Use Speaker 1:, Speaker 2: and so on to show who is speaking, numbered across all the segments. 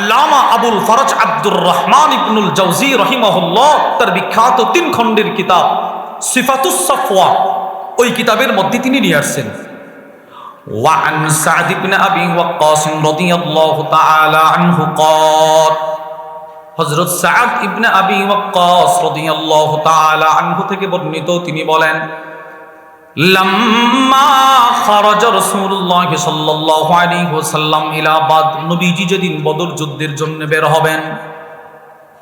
Speaker 1: আল্লামা আবুল ফরজ আব্দুর রহমান ইবনুল জাওজি রাহিমাহুল্লাহ তার বিখ্যাত 3 খণ্ডের কিতাব সিফাতুস সাফওয়া, ওই কিতাবের মধ্যে তিনি নিয়ে আসছেন وعن سعد بن أبي وقاص رضي الله تعالى عنه قال হযরত সাদ ইবনে আবি ওয়াক্কাস রাদিয়াল্লাহু তাআলা আনহু থেকে বর্ণিত, তিনি বলেন লাম্মা খারাজা রাসূলুল্লাহ সাল্লাল্লাহু আলাইহি ওয়াসাল্লাম ইলা বাদ, নবীজি যেদিন বদর যুদ্ধের জন্য বের হবেন,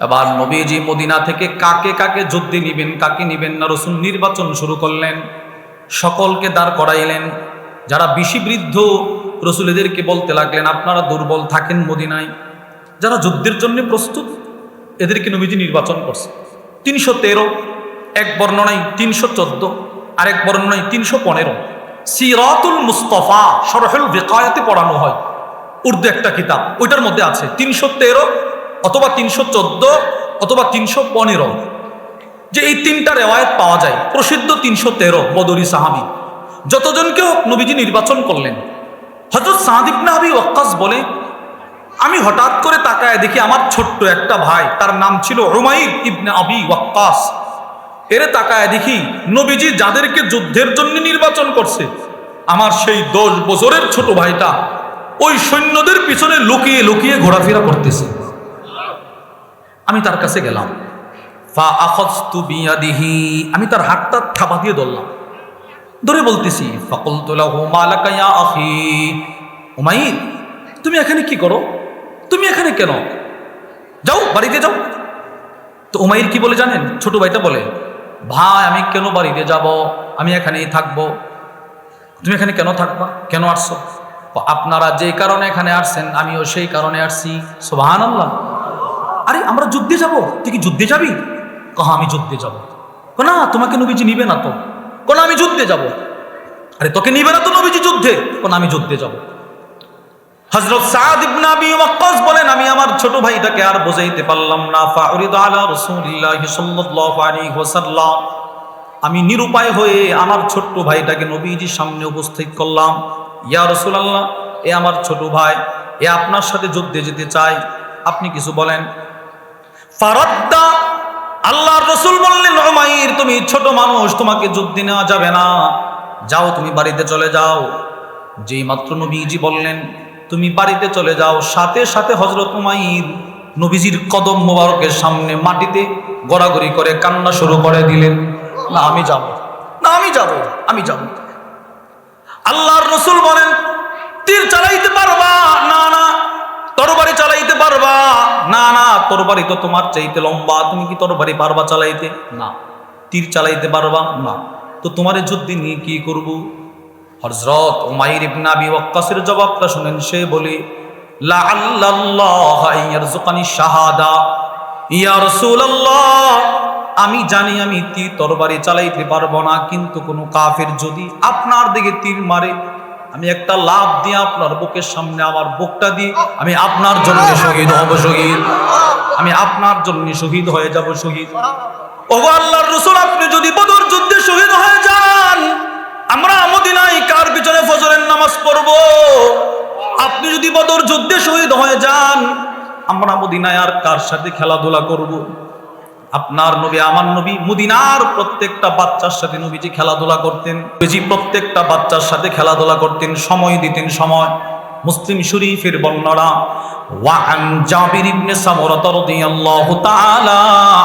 Speaker 1: এবার নবীজি মদিনা থেকে কাকে কাকে যুদ্ধে নেবেন কাকে নেবেন না রাসূল নির্বাচন শুরু করলেন। সকলকে দাঁড় করাইলেন। যারা বেশি বৃদ্ধ রাসূল এদেরকে বলতে লাগলেন আপনারা দুর্বল থাকেন মদিনায়, যারা যুদ্ধের জন্য প্রস্তুত এদেরকে নবীজি নির্বাচন করছে। 313, এক বর্ণনায় 314, আরেক বর্ণনায় 315। সিরাতুল মুস্তাফা শরহুল বিকায়াতে পড়ানো হয়, উর্দু একটা কিতাব, ওইটার মধ্যে আছে 313 অথবা 314 অথবা 315, যে এই 3টা রেওয়ায়েত পাওয়া যায়। প্রসিদ্ধ 313 বদরি সাহাবী, যতজনকেও নবীজি নির্বাচন করলেন। হযরত সাদ ইবনে আবি ওয়াক্কাস বলে আমি হঠাৎ করে তাকায় দেখি আমার ছোট্ট একটা ভাই, তার নাম ছিল উমাইর ইবনে আবি ওয়াক্কাস, এরে তাকায় দেখি নবীজি যাদেরকে যুদ্ধের জন্য নির্বাচন করছে আমার সেই 10 বছরের ছোট ভাইটা ওই সৈন্যদের পিছনে লুকিয়ে লুকিয়ে ঘোরাফেরা করতেছে। আমি তার কাছে গেলাম, ফা আখাযতু বিয়াদিহি, আমি তার হাতটা থাবা দিয়ে ধরলাম, ধরে বলতেছি ফাকুলতু লাহু মালাকা ইয়া আখি, উমাইর তুমি এখানে কি করো, তুমি এখানে কেন, যাও বাড়িতে যাও। তো উমাইর কি বলে জানেন? ছোট ভাইটা বলে ভাই আমি কেন বাড়িতে যাব, আমি এখানেই থাকবো। তুমি এখানে কেন থাকবা, কেন আসছো? আপনারা যে কারণে এখানে আসছেন আমিও সেই কারণে আসছি। সুবহানাল্লাহ। আরে আমরা যুদ্ধে যাব, তুই কি যুদ্ধে যাবি? কহ আমি যুদ্ধে যাব। না তোমাকে নবীজি নিবে না তো। কোন আমি যুদ্ধে যাব। আরে তোকে নিবে না তো নবীজি যুদ্ধে? কোন আমি যুদ্ধে যাব। হযরত সাদ ইবনে আবি ওয়াক্কাস বলেন আমি আমার ছোট ভাইটাকে আর বোঝাইতে পারলাম না। ফাউরিদু আলা রাসূলিল্লাহ সাল্লাল্লাহু আলাইহি ওয়াসাল্লাম, আমি নিরুপায় হয়ে আমার ছোট্ট ভাইটাকে নবীজির সামনে উপস্থিত করলাম। ইয়া রাসূলুল্লাহ, এ আমার ছোট ভাই, এ আপনার সাথে যুদ্ধে যেতে চায়, আপনি কিছু বলেন। ফারাদ্দা, আল্লাহর রাসূল বললেন উমাইর তুমি ছোট মানুষ, তোমাকে যুদ্ধে নেওয়া যাবে না, যাও তুমি বাড়িতে চলে যাও। যেই মাত্র নবীজি বললেন তুমি বাড়িতে চলে যাও, সাথে সাথে হযরত উমাইর নবীজির কদম মোবারকের সামনে মাটিতে গড়াগড়ি করে কান্না শুরু করে দিলেন। না আমি যাব না, আমি যাব, আমি যাব। আল্লাহর রাসূল বলেন তীর চালাইতে পারবা? না না। তরবারি চালাইতে পারবা? না না, তরবারি তো তোমার চাইতে লম্বা, তুমি কি তরবারি পারবা চালাইতে? না। তীর চালাইতে পারবা? না। তো তোমার যুদ্ধে নিয়ে কি করব? হযরত উমাইর ইবনে আবি ওয়াক্কাসের জবাবটা শুনেন, সে বলে লাআল্লাল্লাহ ইয়ারযুকানি শাহাদা, ইয়া রাসূলুল্লাহ আমি জানি আমি তীর তরবারি চালাইতে পারবো না, কিন্তু কোন কাফের যদি আপনার দিকে তীর মারে আমি একটা লাফ দিয়ে আপনার বুকের সামনে আমার বুকটা দিয়ে আমি আপনার জন্য শহীদ হব, শহীদ, আমি আপনার জন্য শহীদ হয়ে যাব, শহীদ। ওগো আল্লাহর রাসূল আপনি যদি বদর যুদ্ধে শহীদ হয়ে যান আমরা মদিনায় কার পিছনে ফজরের নামাজ পড়ব? আপনি যদি বদর যুদ্ধে শহীদ হয়ে যান আমরা মদিনায় আর কার সাথে খেলাধুলা করব? আপনার নবী আমার নবী মদিনার প্রত্যেকটা বাচ্চার সাথে নবীজি খেলাধুলা করতেন, নবীজি প্রত্যেকটা বাচ্চার সাথে খেলাধুলা করতেন, সময় দিতেন, সময়। মুসলিম শরীফের বর্ণনা ওয়া আন জাবির ইবনে সামুরা রাদিয়াল্লাহু তাআলা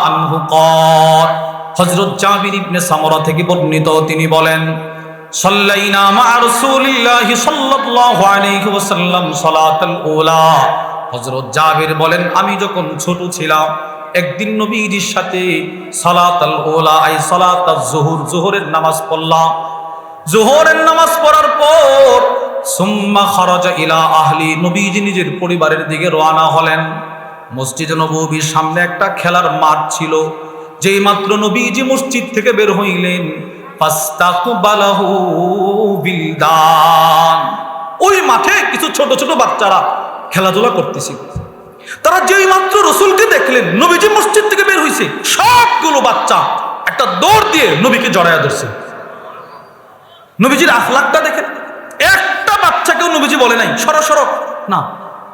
Speaker 1: আনহু قال, হযরত জাবির ইবনে সামুরা থেকে বর্ণিত, তিনি বলেন সাল্লাইনা মা রাসূলিল্লাহি সাল্লাল্লাহু আলাইহি ওয়াসাল্লাম সালাতুল উলা। হযরত জাবির বলেন আমি যখন ছোট ছিলাম একদিন নবীজির সাথে সালাতুল উলা আই সালাতুজ যুহুর, যুহুরের নামাজ পড়লাম। যুহুরের নামাজ পড়ার পর সুম্মা খারাজা ইলা আহলি, নবীজি নিজের পরিবারের দিকে রওনা হলেন। মসজিদে নববীর সামনে একটা খেলার মাঠ ছিল। যেই মাত্র নবীজি মসজিদ থেকে বের হইলেন ফাস্তাকবালাহু বিলদান, ওই মাঠে কিছু ছোট ছোট বাচ্চারা খেলাধুলা করতেছিল। তারা যেই মাত্র রাসূলকে দেখলেন নবীজি মসজিদ থেকে বের হইছে সবগুলো বাচ্চা একটা দৌড় দিয়ে নবীকে জড়ায়া ধরছে। নবীজির আখলাকটা দেখেন, একটা বাচ্চাকেও নবীজি বলে নাই সরো সরো, না।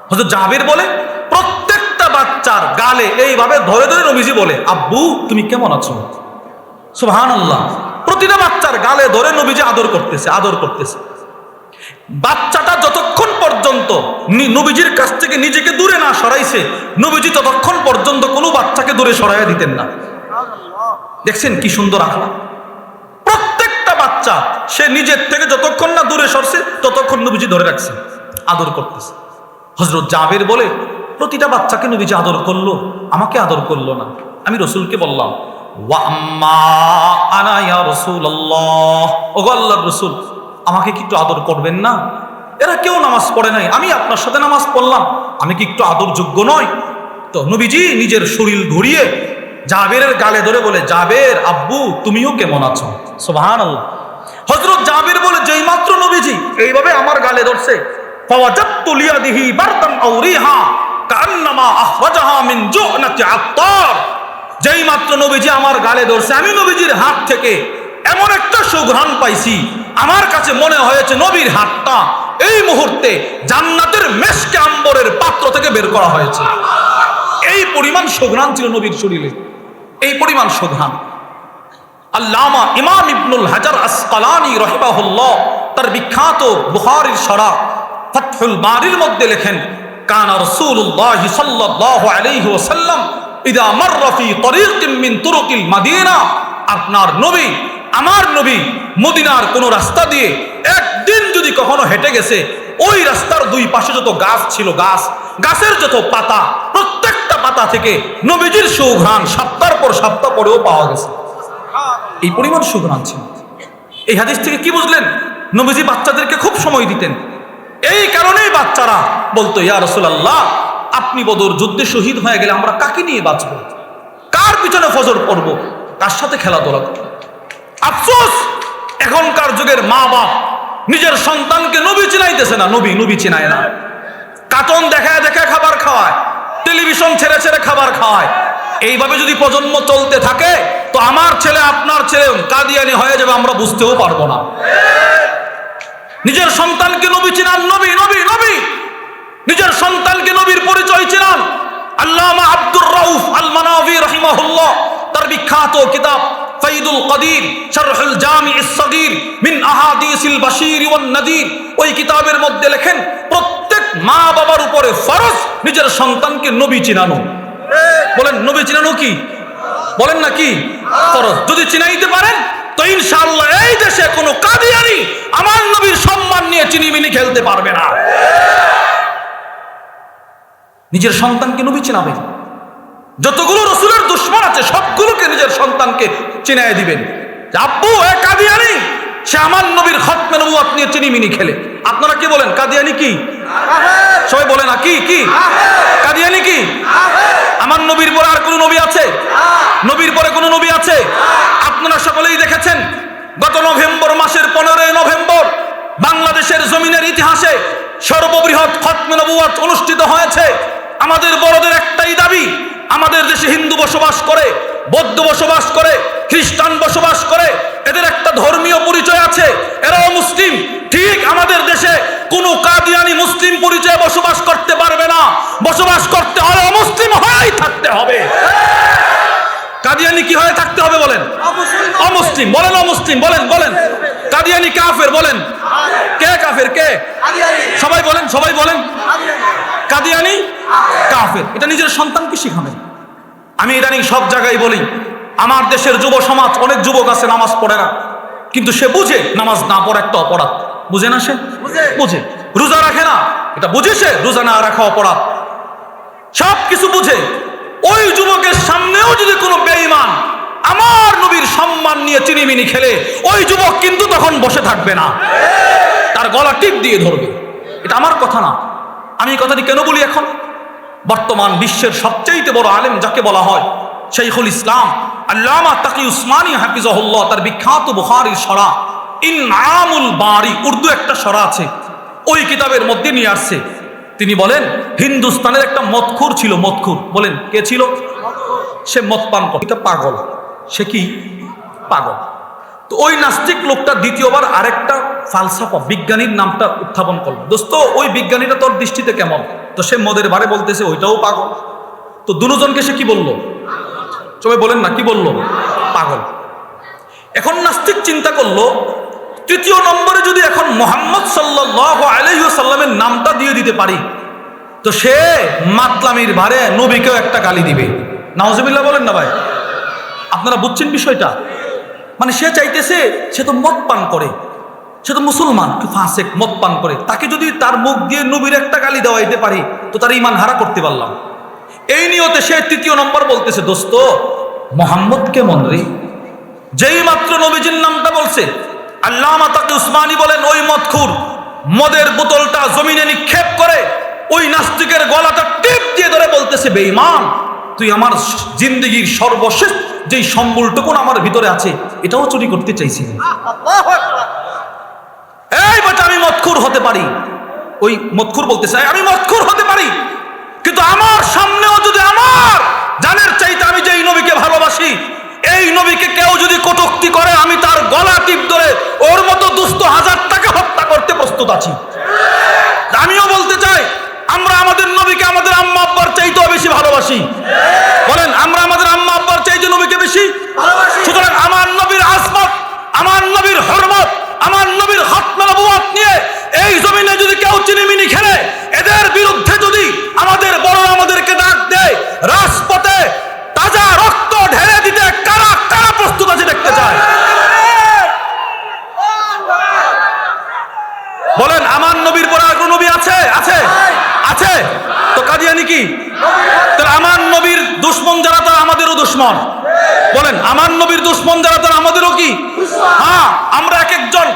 Speaker 1: হযরত জাবির বলে প্রত্যেক গালে এইভাবে ধরে ধরে নবীজি বলে, আব্বু তুমি কেমন আছো? সুবহানাল্লাহ। প্রতিটা বাচ্চার গালে ধরে নবীজি আদর করতেছে, আদর করতেছে। বাচ্চাটা যতক্ষণ পর্যন্ত নবীজির কাছ থেকে নিজেকে দূরে না সরাইছে, নবীজি ততক্ষণ পর্যন্ত কোনো বাচ্চাকে দূরে সরাইয়া দিতেন না। দেখছেন কি সুন্দর আখলাক। প্রত্যেকটা বাচ্চা সে নিজের থেকে যতক্ষণ না দূরে সরছে ততক্ষণ নবীজি ধরে রাখছে, আদর করতেছে। হযরত জাবের বলে, প্রতিটা বাচ্চাকে নবীজি আদর করলো, আমাকে আদর করলো না। আমি রাসূলকে বললাম, ওয়া আম্মা আনা ইয়া রাসূলুল্লাহ, ওগো আল্লাহর রাসূল, আমাকে কি একটু আদর করবেন না? এরা কেউ নামাজ পড়ে নাই, আমি আপনার সাথে নামাজ পড়লাম, আমি কি একটু আদর যোগ্য নয়? তো নবীজি নিজের শরীর ঘুরিয়ে জাবেরের গালে ধরে বলে, জাবের আব্বু তুমিও কেমন আছো? সুবহানাল্লাহ। হযরত জাবের বলে, যেই মাত্র নবীজি এইভাবে আমার গালে ধরছে, ফাওয়াজাতু লিয়াদিহি বারদান আও রিহা কান্নামা আখরাজাহা মিন জুনাতি আত্তার, যেই মাত্র নবীজি আমার গালে ধরছে, আমি নবীজির হাত থেকে এমন একটা সুঘ্রাণ পাইছি, আমার কাছে মনে হয়েছে নবীর হাতটা এই মুহূর্তে জান্নাতের মেশকে আম্বরের পাত্র থেকে বের করা হয়েছে। এই পরিমাণ সুঘ্রাণ ছিল নবীর শরীরে, এই পরিমাণ সুঘ্রাণ। আল্লামা ইমাম ইবনুল হাজার আসকালানী রাহিমাহুল্লাহ তার বিখ্যাত বুখারীর শরহ ফাতহুল বারির মধ্যে লেখেন, কানা রাসূলুল্লাহ সাল্লাল্লাহু আলাইহি ওয়াসাল্লাম ইদা মাররা ফি তরিকিন মিন তুরুকিল মাদিনা, আপনার নবী, আমার নবী মদিনার কোন রাস্তা দিয়ে একদিন যদি কখনো হেঁটে গেছে, ওই রাস্তার দুই পাশে যত গাছ ছিল, গাছের যত পাতা, প্রত্যেকটা পাতা থেকে নবীজির সুঘ্রাণ সপ্তাহের পর সপ্তাহ পরেও পাওয়া গেছে। এই পরিমাণ সুঘ্রাণ ছিল। এই হাদিস থেকে কি বুঝলেন? নবীজি বাচ্চাদেরকে খুব সময় দিতেন। এই কারণেই বাচ্চারা বলতো, ইয়া রাসূলুল্লাহ, আপনি বদর যুদ্ধে শহীদ হয়ে গেলে আমরা কাকে নিয়ে বাঁচব? কার পিছনে ফজর পড়ব? কার সাথে খেলাধুলা করব? আফসোস, এখনকার যুগের মা বাপ নিজের সন্তানকে নবী চিনাইতেছে না, নবী চিনায় না। কার্টুন দেখায় দেখায় খাবার খাওয়ায়, টেলিভিশন ছেড়ে ছেড়ে খাবার খাওয়ায়। এইভাবে যদি প্রজন্ম চলতে থাকে তো আমার ছেলে আপনার ছেলে কাদিয়ানি হয়ে যাবে, আমরা বুঝতেও পারবো না। নিজের সন্তানকে নবী চিনান, নবী নবী নবী, নিজের সন্তানকে নবীর পরিচয় চিনান। আল্লামা আব্দুর রাউফ আল মানাভি রাহিমাহুল্লাহ তার বিখ্যাত কিতাব ফাইদুল কাদির শারহুল জামিউস সগীর মিন আহাদিসিল বাশীর ওয়ান নাদির, ওই কিতাবের মধ্যে লেখেন, প্রত্যেক মা বাবার উপরে ফরজ নিজের সন্তানকে নবী চিনানো। বলেন নবী চিনানো কি? বলেন না কি ফরজ? যদি চিনাইতে পারেন তো ইনশাআল্লাহ এই দেশে কোনো কাদিয়ানি আমার নবীর সম্মান নিয়ে চিনিমিনি খেলতে পারবে না। নিজের সন্তানকে নবী চিনাবেন। যতগুলো রাসূলের দুশমন আছে সবগুলোকে নিজের সন্তানকে চিনায় দিবেন। আব্বু এ কাদিয়ানি, সে আমার নবীর খতমে নবুয়ত নিয়ে চিনিমিনি খেলে। আপনারা কি বলেন? কাদিয়ানি কি? সবাই বলে না কি? কি কাদিয়ানি কি? আমার নবীর পরে আর কোন নবী আছে? নবীর পরে কোন নবী আছে? আপনারা সকলেই দেখেছেন, গত নভেম্বর মাসের 15 নভেম্বর বাংলাদেশের জমিনের ইতিহাসে সর্ববৃহৎ খতমে নবুয়ত অনুষ্ঠিত হয়েছে। আমাদের বড়দের একটাই দাবি, আমাদের দেশে হিন্দু বসবাস করে, বৌদ্ধ বসবাস করে, খ্রিস্টান বসবাস করে, এদের একটা ধর্মীয় পরিচয় আছে, এরাও মুসলিম। ঠিক আমাদের দেশে কোনো কাদিয়ানি মুসলিম পরিচয়ে বসবাস করতে পারবে না। বসবাস করতে হলে অমুসলিম হয়েই থাকতে হবে। কাদিয়ানি কি হয়ে থাকতে হবে বলেন? অমুসলিম। বলেন অমুসলিম। বলেন বলেন কাদিয়ানি কাফের। বলেন কে কাফের? কে? সবাই বলেন, সবাই বলেন কাদিয়ানি কাফের। এটা নিজের সন্তানকে শিখাবেন। আমি ইদানিং সব জায়গায় বলি, আমার দেশের যুব সমাজ, অনেক যুবক আছে নামাজ পড়ে না, কিন্তু সে বুঝে নামাজ না পড়া একটা অপরাধ। বুঝে না? সে বুঝে। রোজা রাখে না, এটা বুঝে সে রোজা না রাখা অপরাধ। সব কিছু বুঝে। ওই যুবকের সামনেও যদি কোনো বেঈমান আমার নবীর সম্মান নিয়ে চিনিমিনি খেলে, ওই যুবক কিন্তু তখন বসে থাকবে না, তার গলা টিপ দিয়ে ধরবে। এটা আমার কথা না। আমি এই কথাটি কেন বলি? এখন বর্তমান বিশ্বের সবচেয়ে বড় আলেম যাকে বলা হয় শাইখুল ইসলাম আল্লামা তাকি উসমানী হাফিজাহুল্লাহ, তার বিখ্যাত বুখারীর শরহ ইনআমুল বারি, উর্দু একটা শরহ আছে, ওই কিতাবের মধ্যে নিয়ে আসছে। তিনি বলেন, হিন্দুস্তানের একটা মদখোর ছিল। মদখোর বলেন কে ছিল? সে মদ পান করত। পাগল। সে কি? পাগল। তো ওই নাস্তিক লোকটা দ্বিতীয়বার আরেকটা ফালসাফা বিজ্ঞানীর নামটা উত্থাপন করলো। দোস্ত ওই বিজ্ঞানীটা তোর দৃষ্টিতে কেমন? তো সে মদের বারে বলতেছে ওইটাও পাগল। তো দুজনকে সে কি বলল? সবাই বলেন না, কি বলল? পাগল। এখন নাস্তিক চিন্তা করলো, তৃতীয় নম্বরে যদি এখন মুহাম্মদ সাল্লাল্লাহু আলাইহি ওয়াসাল্লামের নামটা দিয়ে দিতে পারি তো সে মাতলামির ভারে নবীকেও একটা গালি দিবে। নাউজুবিল্লাহ বলেন না ভাই? আপনারা বুঝছেন বিষয়টা? মানে সে চাইতেছে, সে তো মদ পান করে, সে তো মুসলমান, একটু ফাসেক, মদ পান করে, তাকে যদি তার মুখ দিয়ে নবীর একটা গালি দেওয়াইতে পারি তো তার ঈমান হারা করতে পারলাম। এই নিয়তে সে তৃতীয় নম্বর বলতেছে, দোস্ত মোহাম্মদ কেমন রে, যেই মাত্র নবীজির নামটা বলছে, আল্লামা তাকি উসমানী বলেন ওই মদখুর মদের বোতলটা জমিনে নিক্ষেপ করে ওই নাস্তিকের গলাটা টিপ দিয়ে ধরে বলতেছে, বেঈমান, তুই আমার জিন্দগির সর্বশেষ যেই সম্বলটুকুন আমার ভিতরে আছে এটাও চুরি করতে চাইছিলি। এই বাচ্চা, আমি মদখুর হতে পারি। ওই মদখুর বলতেছে, আমি মদখুর হতে পারি, কিন্তু আমার সামনেও যদি আমার জানের চাইতে আমি যেই নবীকে ভালোবাসি এই নবীকে কেউ যদি কটূক্তি করে আমি তার গলা টিপ ধরে ওর মতো দুস্থ হাজারটাকে হত্যা করতে প্রস্তুত আছি। আমিও বলতে চাই, আমরা আমাদের নবীকে আমাদের আম্মা আব্বার চাইতেও বেশি ভালোবাসি। বলেন, আমরা আমাদের আম্মা আব্বার চাইতে নবীকে বেশি ভালোবাসি। সুতরাং আমার নবীর আজমত, আমার নবীর হরমত, আমার নবীর খতমে নবুয়ত নিয়ে এই জমিনে যদি কেউ চিনিমিনি খেলে, এদের বিরুদ্ধে যদি আমাদের বড়রা আমাদেরকে ডাক দেয়, রাজপথে তাজা রক্ত ঢেলে দিতে কারা কারা প্রস্তুত আছে দেখতে চায়? বলেন, আমার নবীর পরে আর কোন নবী আছে? আছে, আছে। তো কাদিয়ানি কি? তাহলে আমার নবীর দুশমন যারা তারা আমাদেরও দুশমন। বলেন, আমার নবীর দুশমন যারা তারা আমাদেরও কি? হ্যাঁ, আমরা এক একজন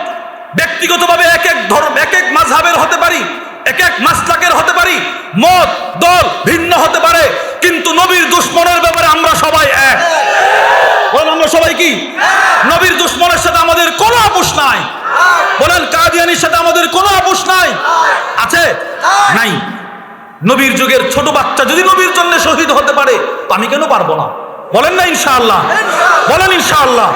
Speaker 1: ব্যক্তিগতভাবে এক এক ধর্ম, এক এক মাযহাবের হতে পারি, এক এক মাসলাকের হতে পারি, মত দল ভিন্ন হতে পারে, কিন্তু নবীর দুশমনের ব্যাপারে আমরা সবাই এক। বলেন, আমরা সবাই কি? নবীর দুশমনের সাথে আমাদের কোনো আপোষ নাই। বলেন, কাদিয়ানির সাথে আমাদের কোনো আপোষ নাই। আছে? নাই। নবীর যুগের ছোট বাচ্চা যদি নবীর জন্য শহীদ হতে পারে তো আমি কেন পারবো না? বলেন না ইনশাআল্লাহ? বলেন ইনশাআল্লাহ।